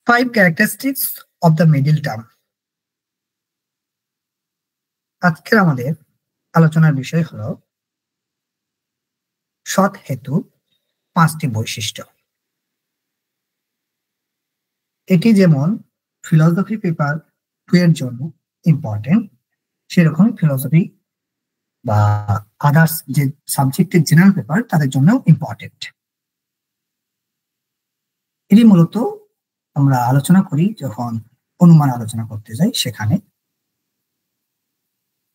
5 characteristics of the middle term. আজকের আমাদের আলোচনার বিষয় হলো সৎ হেতু 5টি বৈশিষ্ট্য। এটি যেমন ফিলোসফি পেপার 2 এর জন্য ইম্পর্টেন্ট, সেরকম ফিলোসফি বা আদার্স যে সাবজেক্টের জেনারেল পেপার তাদের জন্য ইম্পর্টেন্ট। এটি মূলত আমরা আলোচনা করি যখন অনুমান আলোচনা করতে যাই, সেখানে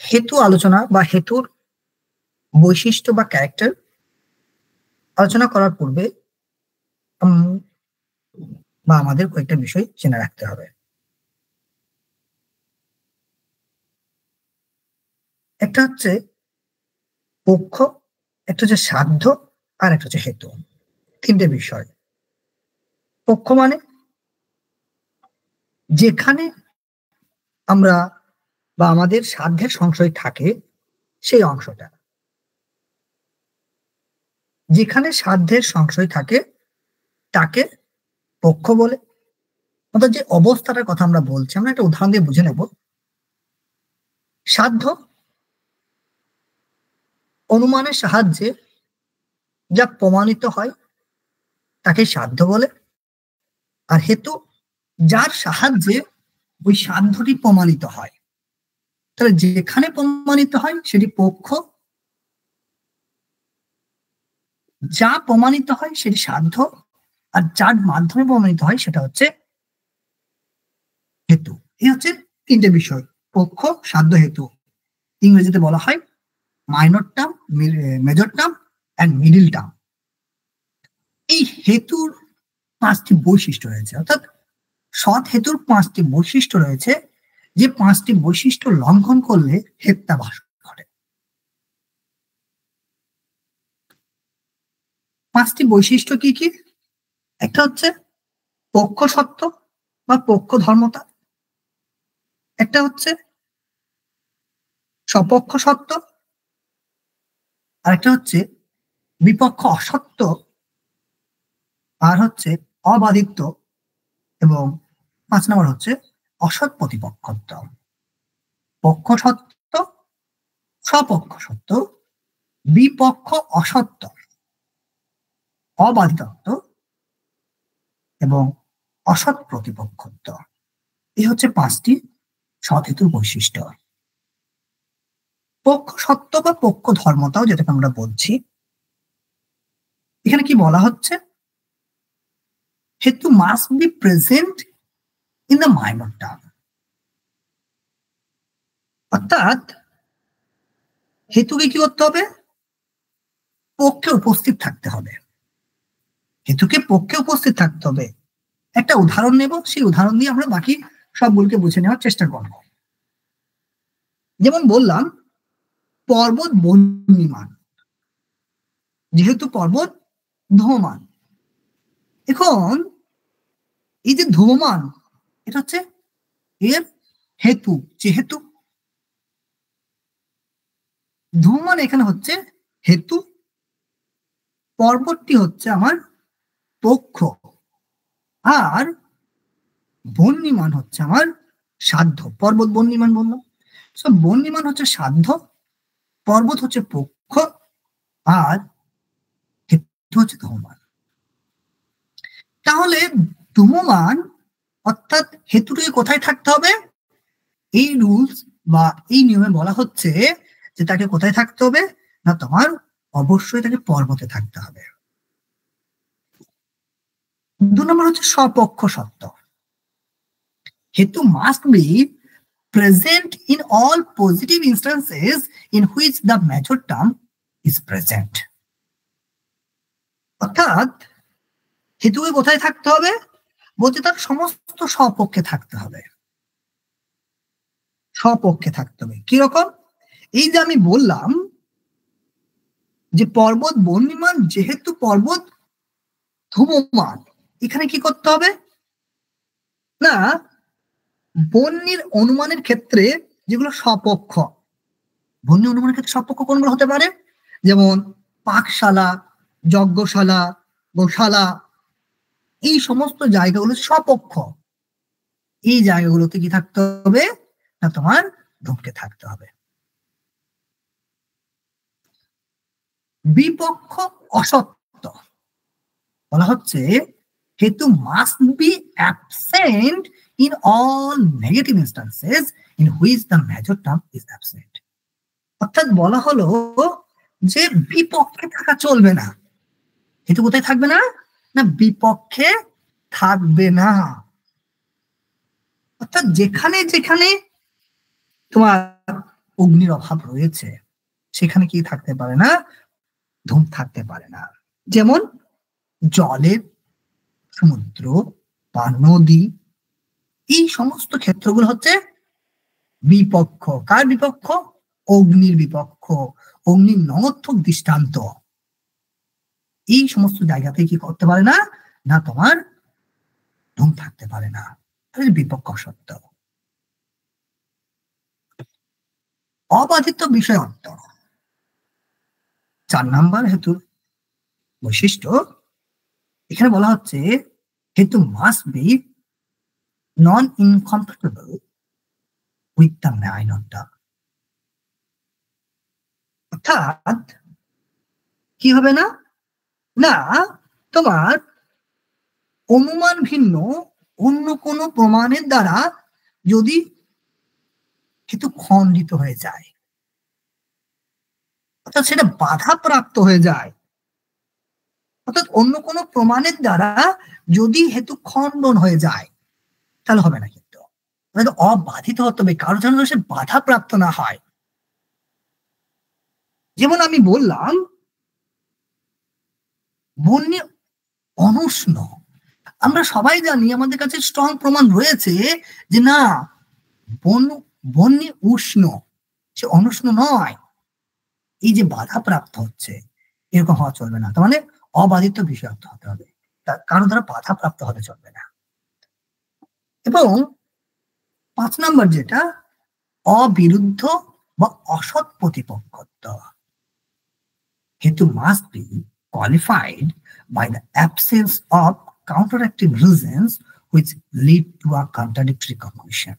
হেতু আলোচনা বা হেতুর বৈশিষ্ট্য বা ক্যারেক্টার আলোচনা করার পূর্বে বা আমাদের কয়েকটা বিষয় জেনে রাখতে হবে। একটা হচ্ছে পক্ষ, একটা হচ্ছে সাধ্য, আর একটা হচ্ছে হেতু। 3টে বিষয়। পক্ষ মানে যেখানে আমরা বা আমাদের সাধ্যের সংশয় থাকে সেই অংশটা, যেখানে সাধ্যের সংশয় থাকে তাকে পক্ষ বলে। অর্থাৎ যে অবস্থাটার কথা আমরা বলছি, আমরা একটা উদাহরণ দিয়ে বুঝে নেব। সাধ্য অনুমানের সাহায্যে যা প্রমাণিত হয় তাকে সাধ্য বলে, আর হেতু যার সাহায্যে ওই সাধ্যটি প্রমাণিত হয়। তাহলে যেখানে প্রমাণিত হয় সেটি পক্ষ, যা প্রমাণিত হয় সেটি সাধ্য, আর যার মাধ্যমে প্রমাণিত হয় সেটা হচ্ছে হেতু। এই হচ্ছে 3টে বিষয়: পক্ষ, সাধ্য, হেতু। ইংরেজিতে বলা হয় minor term, major term and middle term. এই হেতুর 5টি বৈশিষ্ট্য রয়েছে, অর্থাৎ সৎ হেতুর 5টি বৈশিষ্ট্য রয়েছে, যে 5টি বৈশিষ্ট্য লঙ্ঘন করলে হেত্যাভাস ঘটে। 5টি বৈশিষ্ট্য কি কি? একটা হচ্ছে পক্ষ সত্য বা পক্ষ ধর্মতা, একটা হচ্ছে স্বপক্ষ সত্য, আর একটা হচ্ছে বিপক্ষ অসত্য, আর হচ্ছে অবাদিত্ব, এবং 5 নম্বর হচ্ছে অসৎ প্রতিপক্ষত্ব। পক্ষ সত্য, স্বপক্ষ সত্য, বিপক্ষ অসত্য, অবাধিতত্ব এবং অসৎ প্রতিপক্ষত্ব। এই হচ্ছে 5টি সৎ হেতুর বৈশিষ্ট্য। পক্ষ সত্য বা পক্ষ ধর্মতাও যেটাকে আমরা বলছি, এখানে কি বলা হচ্ছে? হেতু must be present in the minor term. অর্থাৎ হেতুকে কি করতে হবে? পক্ষে উপস্থিত থাকতে হবে। হেতুকে পক্ষে উপস্থিত থাকতে হবে। একটা উদাহরণ নেব, সেই উদাহরণ দিয়ে আমরা বাকি সবগুলোকে বুঝে নেওয়ার চেষ্টা করব। যেমন বললাম পর্বত বহ্নিমান, যেহেতু পর্বত ধ্রুবমান। এখন এই যে ধ্রুবমান, এটা হচ্ছে এর হেতু। যেহেতু ধ্রুবমান এখানে হচ্ছে হেতু, পর্বতটি হচ্ছে আমার পক্ষ, আর বহ্নিমান হচ্ছে আমার সাধ্য। পর্বত বহ্নিমান বললাম, বহ্নিমান হচ্ছে সাধ্য, পর্বত হচ্ছে পক্ষ, আর হেতু হচ্ছে ধ্রুবমান। তাহলে ধ্রুবমান অর্থাৎ হেতুটিকে কোথায় থাকতে হবে? এই রুলস বা এই নিয়মে বলা হচ্ছে যে তাকে কোথায় থাকতে হবে না, তোমার অবশ্যই তাকে পর্বতে থাকতে হবে। 2 নম্বর হচ্ছে স্বপক্ষ সত্য। হেতু must be present in all positive instances in which the major term is present. অর্থাৎ হেতুকে কোথায় থাকতে হবে? বলতে তার সমস্ত স্বপক্ষে থাকতে হবে। স্বপক্ষে থাকতে হবে কিরকম? এই যে আমি বললাম যে পর্বত বহ্নিমান, যেহেতু পর্বত ধ্রুবমান, এখানে কি করতে হবে না, বহ্নির অনুমানের ক্ষেত্রে যেগুলো স্বপক্ষ, বহ্নি অনুমানের ক্ষেত্রে স্বপক্ষ কোনগুলো হতে পারে? যেমন পাকশালা, যজ্ঞশালা, গোশালা, এই সমস্ত জায়গাগুলো সপক্ষ, এই জায়গাগুলোতে কি থাকতে হবে না তোমার ধূমকে থাকতে হবে। বিপক্ষ অসত্য বলা হচ্ছে হেতু must be absent in all negative instances in which the major term is absent. অর্থাৎ বলা হলো যে বিপক্ষে থাকা চলবে না। হেতু কোথায় থাকবে না না বিপক্ষে থাকবে না। অর্থাৎ যেখানে যেখানে তোমার অগ্নির অভাব রয়েছে সেখানে কি থাকতে পারে না, ধূম থাকতে পারে না। যেমন জলের, সমুদ্র বা নদী, এই সমস্ত ক্ষেত্রগুলো হচ্ছে বিপক্ষ। কার বিপক্ষ? অগ্নির বিপক্ষ, অগ্নির নঙর্থক দৃষ্টান্ত। এই সমস্ত জায়গাতে কি করতে পারে না না তোমার ধূম থাকতে পারে না, বিপক্ষ সত্য। অবাধিত বিষয় অর্থ 4 নাম্বার হেতুর বৈশিষ্ট্য। এখানে বলা হচ্ছে হেতু must be non incompatible with the minor term. অর্থাৎ কি হবে না না তোমার অনুমান ভিন্ন অন্য কোন প্রমাণের দ্বারা যদি হেতু খণ্ডিত হয়ে যায়, অর্থাৎ সেটা বাধাপ্রাপ্ত হয়ে যায়, অর্থাৎ অন্য কোন প্রমাণের দ্বারা যদি হেতু খণ্ডন হয়ে যায় তাহলে হবে না, কিন্তু অবাধিত হতে হবে, কারো যেন সে বাধাপ্রাপ্ত না হয়। যেমন আমি বললাম বন্যে অনুষ্ণ, আমরা সবাই জানি আমাদের কাছে স্ট্রং প্রমাণ রয়েছে যে না বন্যে উষ্ণ, সে অনুষ্ণ নয়। এই যে বাধাপ্রাপ্ত হচ্ছে এরকম হওয়া চলবে না, তার মানে অবাধিত বিষয় হতে হবে, কারণ দ্বারা বাধাপ্রাপ্ত হতে চলবে না। এবং 5 নম্বর যেটা অবিরুদ্ধ বা অসৎ প্রতিপক্ষত্ব। হেতু must B qualified by the absence of counteracting reasons which lead to a contradictory conclusion.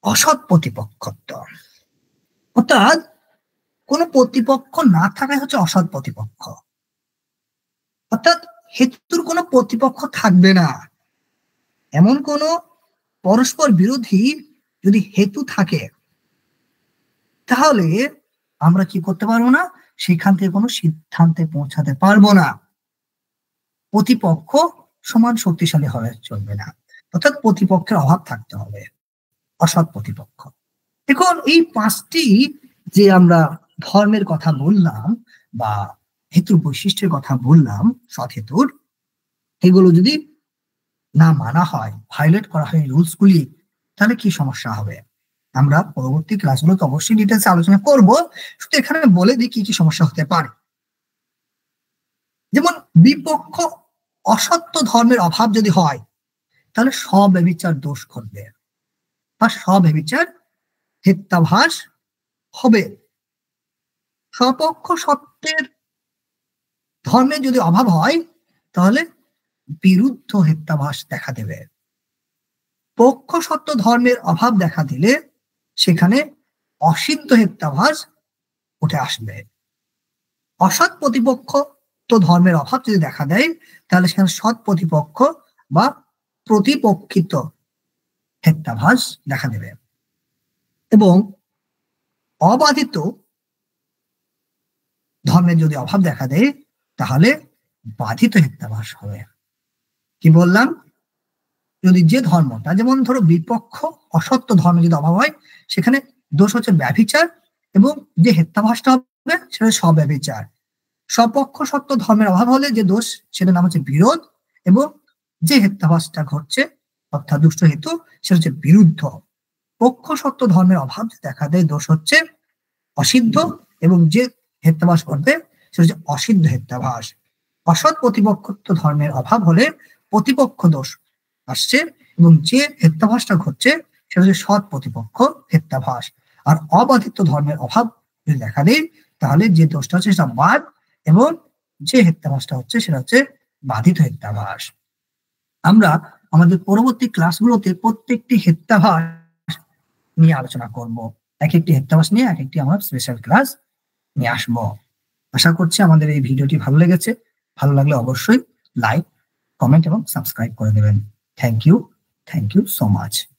অসৎ প্রতিপক্ষত্ব অর্থাৎ কোন প্রতিপক্ষ না থাকাই হচ্ছে অসৎ প্রতিপক্ষ। অর্থাৎ হেতুর কোনো প্রতিপক্ষ থাকবে না, এমন কোন পরস্পর বিরোধী যদি হেতু থাকে তাহলে আমরা কি করতে পারবো না, সেখান থেকে কোনো সিদ্ধান্তে পৌঁছাতে পারবো না। প্রতিপক্ষ সমান শক্তিশালী হলে চলবে না, অর্থাৎ প্রতিপক্ষের অভাব থাকতে হবে, অসৎ প্রতিপক্ষ। এখন এই 5টি যে আমরা ধর্মের কথা বললাম বা হেতুর বৈশিষ্ট্যের কথা বললাম সৎ হেতুর, এগুলো যদি না মানা হয়, ভায়োলেট করা হয় রুলস গুলি, তাহলে কি সমস্যা হবে আমরা পরবর্তী ক্লাসগুলোতে অবশ্যই ডিটেলস আলোচনা করব। শুধু এখানে বলে দিই কি কি সমস্যা হতে পারে। যেমন বিপক্ষ অসত্য ধর্মের অভাব যদি হয় তাহলে স্বব্যভিচার দোষ ঘটবে বা স্বব্যভিচার হেত্যাভাস হবে। স্বপক্ষ সত্যের ধর্মের যদি অভাব হয় তাহলে বিরুদ্ধ হেত্যাভাস দেখা দেবে। পক্ষ সত্য ধর্মের অভাব দেখা দিলে সেখানে অসিদ্ধ হেত্যাভাস উঠে আসবে। অসৎ প্রতিপক্ষ তো ধর্মের অভাব যদি দেখা দেয় তাহলে সেখানে সৎ প্রতিপক্ষ বা প্রতিপক্ষিত হেত্যাভাস দেখা দেবে। এবং অবাধিত ধর্মের যদি অভাব দেখা দেয় তাহলে বাধিত হেত্যাভাস হবে। কি বললাম, যদি যে ধর্মটা, যেমন ধরো বিপক্ষ অসত্য ধর্মের যদি অভাব হয় সেখানে দোষ হচ্ছে ব্যভিচার এবং যে হেত্যাভাসটা হবে সেটা স্বব্যভিচার। স্বপক্ষ সত্য ধর্মের অভাব হলে যে দোষ সেটার নাম হচ্ছে বিরোধ এবং যে হেত্যাভাসটা ঘটছে অর্থাৎ দুষ্ট হেতু সেটা হচ্ছে বিরুদ্ধ। পক্ষ সত্য ধর্মের অভাব দেখা দেয় দোষ হচ্ছে অসিদ্ধ এবং যে হেত্যাভাস ঘটবে সেটা হচ্ছে অসিদ্ধ হেত্যাভাস। অসৎ প্রতিপক্ষত্ব ধর্মের অভাব হলে প্রতিপক্ষ দোষ আসছে এবং যে হেত্যাভাসটা ঘটছে সেটা হচ্ছে সৎ প্রতিপক্ষ হেত্যাভাস। আর অবাধিত ধর্মের অভাব যদি দেখা দেয় তাহলে যে দোষটা হচ্ছে সেটা বাদ এবং যে হেত্যাভাসটা হচ্ছে সেটা হচ্ছে বাধিত হেত্যাভাস। আমরা আমাদের পরবর্তী ক্লাসগুলোতে প্রত্যেকটি হেত্যাভাস নিয়ে আলোচনা করব। এক একটি হেত্যাভাস নিয়ে এক একটি আমরা স্পেশাল ক্লাস নিয়ে আসবো। আশা করছি আমাদের এই ভিডিওটি ভালো লেগেছে। ভালো লাগলে অবশ্যই লাইক, কমেন্ট এবং সাবস্ক্রাইব করে দেবেন। Thank you so much.